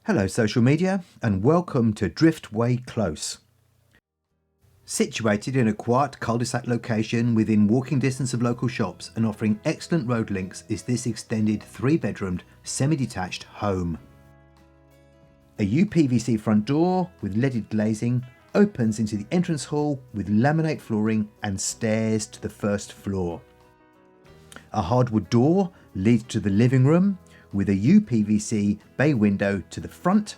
Hello social media and welcome to Driftway Close. Situated in a quiet cul-de-sac location within walking distance of local shops and offering excellent road links is this extended 3-bedroomed semi-detached home. A UPVC front door with leaded glazing opens into the entrance hall with laminate flooring and stairs to the first floor. A hardwood door leads to the living room with a UPVC bay window to the front,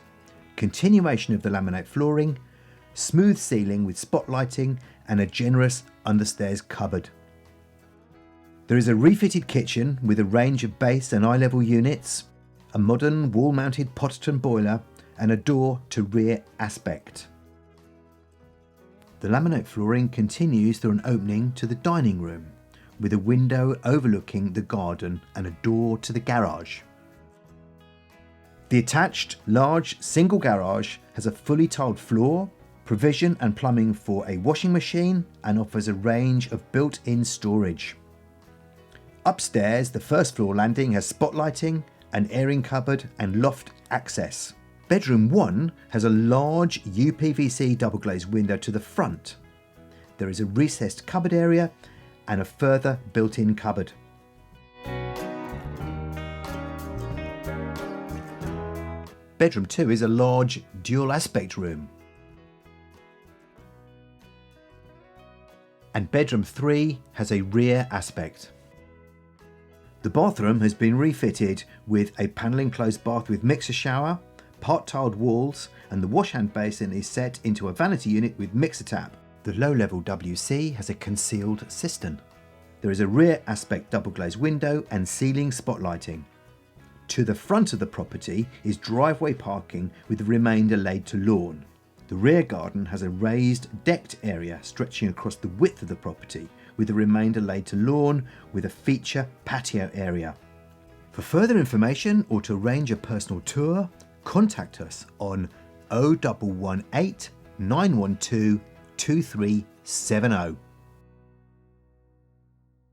continuation of the laminate flooring, smooth ceiling with spotlighting and a generous understairs cupboard. There is a refitted kitchen with a range of base and eye level units, a modern wall-mounted Potterton boiler and a door to rear aspect. The laminate flooring continues through an opening to the dining room with a window overlooking the garden and a door to the garage. The attached large single garage has a fully tiled floor, provision and plumbing for a washing machine and offers a range of built-in storage. Upstairs, the first floor landing has spotlighting, an airing cupboard and loft access. Bedroom 1 has a large UPVC double glazed window to the front. There is a recessed cupboard area and a further built-in cupboard. Bedroom 2 is a large dual aspect room. And bedroom 3 has a rear aspect. The bathroom has been refitted with a panel enclosed bath with mixer shower, part tiled walls, and the wash hand basin is set into a vanity unit with mixer tap. The low level WC has a concealed cistern. There is a rear aspect double glazed window and ceiling spotlighting. To the front of the property is driveway parking with the remainder laid to lawn. The rear garden has a raised decked area stretching across the width of the property with the remainder laid to lawn with a feature patio area. For further information or to arrange a personal tour, contact us on 0118 912 2370.